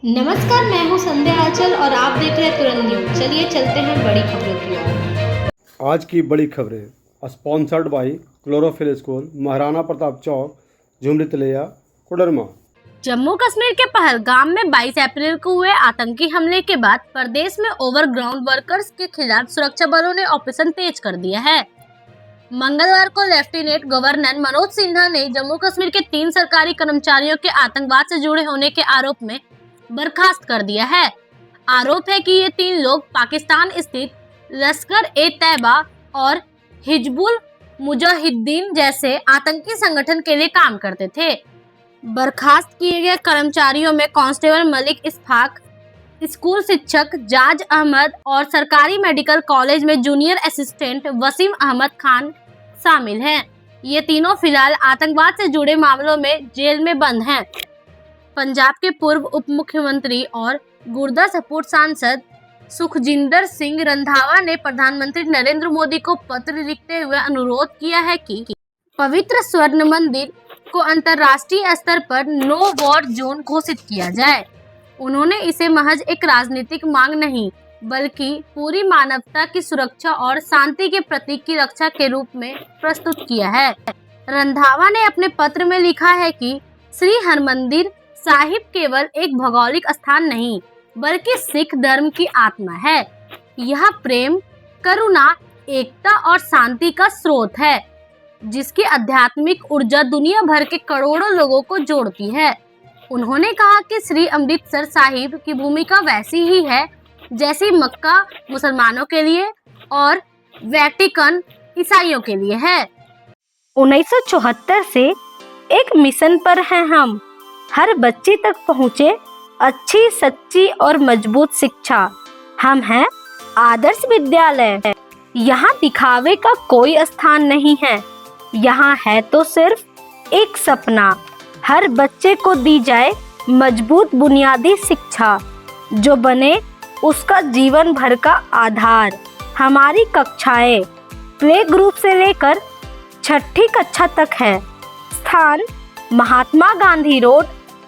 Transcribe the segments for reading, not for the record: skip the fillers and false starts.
नमस्कार, मैं हूं संध्या आंचल और आप देख रहे हैं तुरंत न्यूज। चलिए चलते हैं बड़ी खबरों की ओर। आज की बड़ी खबरें sponsored by chlorophyll school, Maharana Pratap चौक, झुमरी तिलैया, कोडरमा। जम्मू कश्मीर के पहलगाम में 22 अप्रैल को हुए आतंकी हमले के बाद प्रदेश में ओवरग्राउंड वर्कर्स के खिलाफ सुरक्षा बलों ने ऑपरेशन तेज कर दिया है। मंगलवार को लेफ्टिनेंट गवर्नर मनोज सिन्हा ने जम्मू कश्मीर के 3 सरकारी कर्मचारियों के आतंकवाद से जुड़े होने के आरोप में बर्खास्त कर दिया है। आरोप है कि ये 3 लोग पाकिस्तान स्थित लश्कर ए तैयबा और हिजबुल मुजाहिदीन जैसे आतंकी संगठन के लिए काम करते थे। बर्खास्त किए गए कर्मचारियों में कांस्टेबल मलिक इस्फाक, स्कूल शिक्षक जाज अहमद और सरकारी मेडिकल कॉलेज में जूनियर असिस्टेंट वसीम अहमद खान शामिल हैं। ये तीनों फिलहाल आतंकवाद से जुड़े मामलों में जेल में बंद हैं। पंजाब के पूर्व उप मुख्यमंत्री और गुरदासपुर सांसद सुखजिंदर सिंह रंधावा ने प्रधानमंत्री नरेंद्र मोदी को पत्र लिखते हुए अनुरोध किया है कि पवित्र स्वर्ण मंदिर को अंतर्राष्ट्रीय स्तर पर नो वॉर जोन घोषित किया जाए। उन्होंने इसे महज एक राजनीतिक मांग नहीं बल्कि पूरी मानवता की सुरक्षा और शांति के प्रतीक की रक्षा के रूप में प्रस्तुत किया है। रंधावा ने अपने पत्र में लिखा है कि श्री हरमंदिर साहिब केवल एक भौगोलिक स्थान नहीं बल्कि सिख धर्म की आत्मा है। यह प्रेम, करुणा, एकता और शांति का स्रोत है जिसकी आध्यात्मिक ऊर्जा दुनिया भर के करोड़ों लोगों को जोड़ती है। उन्होंने कहा कि श्री अमृतसर साहिब की भूमिका वैसी ही है जैसी मक्का मुसलमानों के लिए और वेटिकन ईसाइयों के लिए है। 1974 से एक मिशन पर हैं हम, हर बच्चे तक पहुँचे अच्छी, सच्ची और मजबूत शिक्षा। हम हैं आदर्श विद्यालय। यहाँ दिखावे का कोई स्थान नहीं है, यहाँ है तो सिर्फ एक सपना, हर बच्चे को दी जाए मजबूत बुनियादी शिक्षा जो बने उसका जीवन भर का आधार। हमारी कक्षाएं प्ले ग्रुप से लेकर 6ठी कक्षा तक है। स्थान महात्मा गांधी रोड,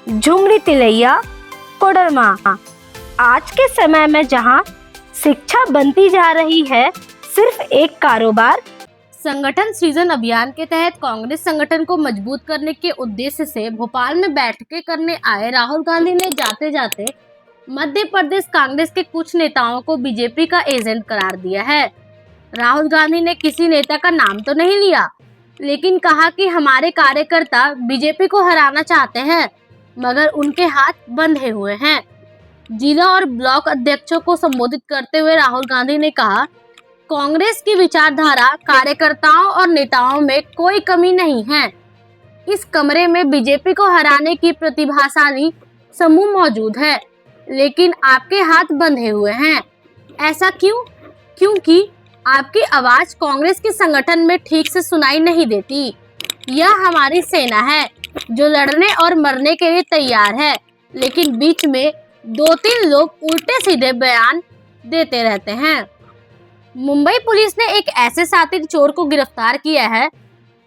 झुमरी तिलैया, कोडरमा। आज के समय में जहां शिक्षा बनती जा रही है सिर्फ एक कारोबार। संगठन सृजन अभियान के तहत कांग्रेस संगठन को मजबूत करने के उद्देश्य से भोपाल में बैठकें करने आए राहुल गांधी ने जाते जाते मध्य प्रदेश कांग्रेस के कुछ नेताओं को बीजेपी का एजेंट करार दिया है। राहुल गांधी ने किसी नेता का नाम तो नहीं लिया, लेकिन कहा कि हमारे कार्यकर्ता बीजेपी को हराना चाहते हैं मगर उनके हाथ बंधे हुए हैं। जिला और ब्लॉक अध्यक्षों को संबोधित करते हुए राहुल गांधी ने कहा, कांग्रेस की विचारधारा, कार्यकर्ताओं और नेताओं में कोई कमी नहीं है। इस कमरे में बीजेपी को हराने की प्रतिभाशाली समूह मौजूद है, लेकिन आपके हाथ बंधे हुए हैं। ऐसा क्यों? क्योंकि आपकी आवाज कांग्रेस के संगठन में ठीक से सुनाई नहीं देती। यह हमारी सेना है जो लड़ने और मरने के लिए तैयार है, लेकिन बीच में 2-3 लोग उल्टे सीधे बयान देते रहते हैं। मुंबई पुलिस ने एक ऐसे शातिर चोर को गिरफ्तार किया है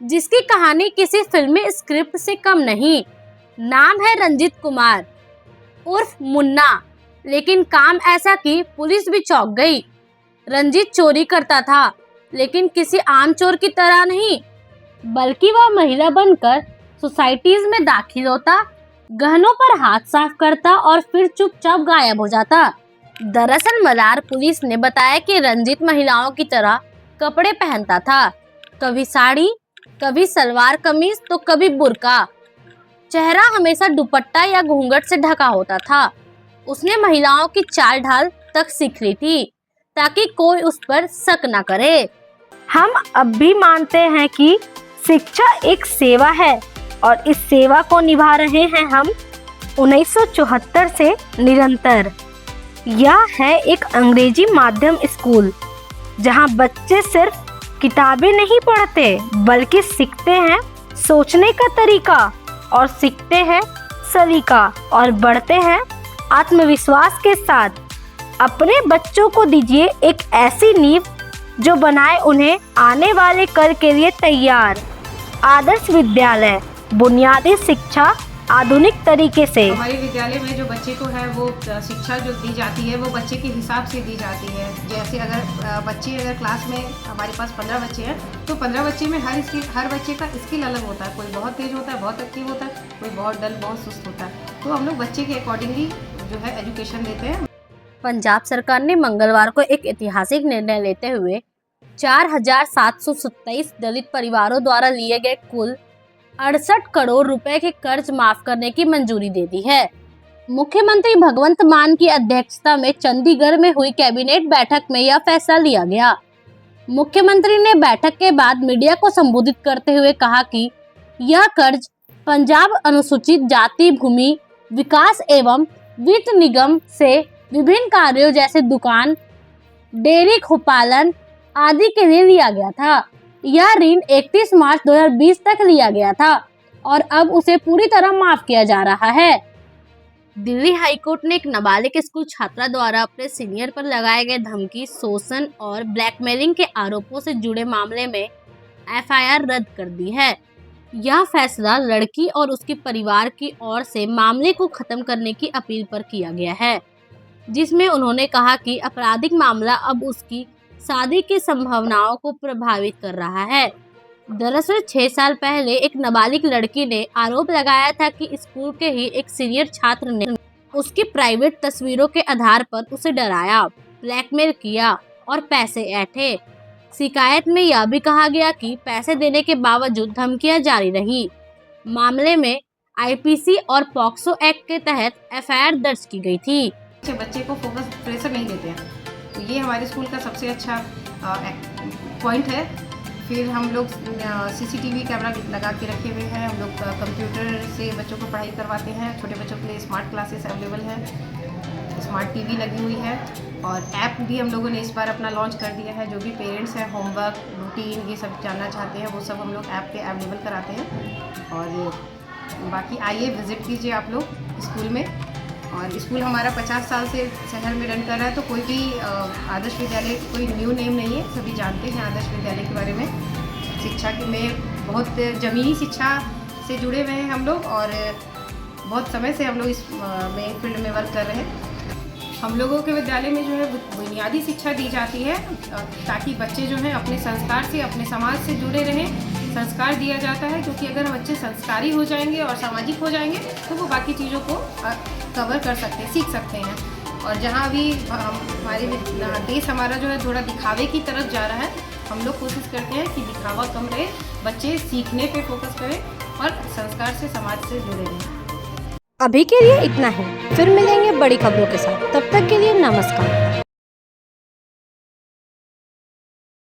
जिसकी कहानी किसी फिल्मी स्क्रिप्ट से कम नहीं। नाम है रंजीत कुमार उर्फ मुन्ना, लेकिन काम ऐसा कि पुलिस भी चौंक गई। रंजीत चोरी करता था, लेकिन किसी आम चोर की तरह नहीं, बल्कि वह महिला बनकर सोसाइटीज में दाखिल होता, गहनों पर हाथ साफ करता और फिर चुपचाप गायब हो जाता। दरअसल मलार पुलिस ने बताया कि रंजीत महिलाओं की तरह कपड़े पहनता था, कभी साड़ी, कभी सलवार कमीज तो कभी बुर्का। चेहरा हमेशा दुपट्टा या घूंघट से ढका होता था। उसने महिलाओं की चाल ढाल तक सीख ली थी ताकि कोई उस पर शक न करे। हम अब भी मानते हैं कि शिक्षा एक सेवा है और इस सेवा को निभा रहे हैं हम 1974 से निरंतर। यह है एक अंग्रेजी माध्यम स्कूल जहां बच्चे सिर्फ किताबें नहीं पढ़ते बल्कि सीखते हैं सोचने का तरीका और सीखते हैं सलीका और बढ़ते हैं आत्मविश्वास के साथ। अपने बच्चों को दीजिए एक ऐसी नींव जो बनाए उन्हें आने वाले कल के लिए तैयार। आदर्श विद्यालय, बुनियादी शिक्षा आधुनिक तरीके से। हमारे विद्यालय में जो बच्चे को है वो शिक्षा जो दी जाती है वो बच्चे के हिसाब से दी जाती है। जैसे अगर क्लास में हमारे पास 15 बच्चे हैं तो 15 बच्चे में हर बच्चे का स्किल अलग होता है। कोई बहुत तेज होता है, बहुत एक्टिव होता है, कोई बहुत डल, बहुत सुस्त होता है। तो हम लोग बच्चे के अकॉर्डिंगली जो है एजुकेशन देते हैं। पंजाब सरकार ने मंगलवार को एक ऐतिहासिक निर्णय लेते हुए 4,727 दलित परिवारों द्वारा लिए गए कुल 68 करोड़ रुपए के कर्ज माफ करने की मंजूरी दे दी है। मुख्यमंत्री भगवंत मान की अध्यक्षता में चंडीगढ़ में हुई कैबिनेट बैठक में यह फैसला लिया गया। मुख्यमंत्री ने बैठक के बाद मीडिया को संबोधित करते हुए कहा कि यह कर्ज पंजाब अनुसूचित जाति भूमि विकास एवं वित्त निगम से विभिन्न कार्यों जैसे दुकान, डेयरी, गोपालन आदि के लिए लिया गया था। यह ऋण 31 मार्च 2020 तक लिया गया था और अब उसे पूरी तरह माफ किया जा रहा है। दिल्ली हाईकोर्ट ने एक नाबालिग स्कूल छात्रा द्वारा अपने सीनियर पर लगाए गए धमकी, शोषण और ब्लैकमेलिंग के आरोपों से जुड़े मामले में एफआईआर रद्द कर दी है। यह फैसला लड़की और उसके परिवार की ओर से मामले को खत्म करने की अपील पर किया गया है, जिसमें उन्होंने कहा कि आपराधिक मामला अब उसकी शादी की संभावनाओं को प्रभावित कर रहा है। दरअसल 6 साल पहले एक नाबालिग लड़की ने आरोप लगाया था कि स्कूल के ही एक सीनियर छात्र ने उसकी प्राइवेट तस्वीरों के आधार पर उसे डराया, ब्लैकमेल किया और पैसे ऐंठे। शिकायत में यह भी कहा गया कि पैसे देने के बावजूद धमकियां जारी रही। मामले में आईपीसी और पॉक्सो एक्ट के तहत एफआईआर दर्ज की गई थी। बच्चे को फोकस प्रेशर नहीं देते हैं, तो ये हमारे स्कूल का सबसे अच्छा पॉइंट है। फिर हम लोग सीसीटीवी कैमरा लगा के रखे हुए हैं। हम लोग कंप्यूटर से बच्चों को पढ़ाई करवाते हैं। छोटे बच्चों के लिए स्मार्ट क्लासेस अवेलेबल है, स्मार्ट टीवी लगी हुई है और ऐप भी हम लोगों ने इस बार अपना लॉन्च कर दिया है। जो भी पेरेंट्स हैं होमवर्क, रूटीन ये सब जानना चाहते हैं वो सब हम लोग ऐप पे अवेलेबल कराते हैं। और बाकी आइए विज़िट कीजिए आप लोग स्कूल में। और स्कूल हमारा 50 साल से शहर में रन कर रहा है, तो कोई भी आदर्श विद्यालय कोई न्यू नेम नहीं है, सभी जानते हैं आदर्श विद्यालय के बारे में। शिक्षा की में बहुत ज़मीनी शिक्षा से जुड़े हुए हैं हम लोग और बहुत समय से हम लोग इस में फील्ड में वर्क कर रहे हैं। हम लोगों के विद्यालय में जो है बुनियादी शिक्षा दी जाती है ताकि बच्चे जो हैं अपने संस्कार से, अपने समाज से जुड़े रहें। संस्कार दिया जाता है क्योंकि अगर बच्चे संस्कारी हो जाएंगे और सामाजिक हो जाएंगे तो वो बाकी चीज़ों को कवर कर सकते हैं, सीख सकते हैं। और जहाँ अभी हमारे देश हमारा जो है थोड़ा दिखावे की तरफ जा रहा है, हम लोग कोशिश करते हैं कि दिखावा कम रहे, बच्चे सीखने पे फोकस करें और संस्कार से, समाज से जुड़े रहें। अभी के लिए इतना ही, फिर मिलेंगे बड़ी खबरों के साथ। तब तक के लिए नमस्कार।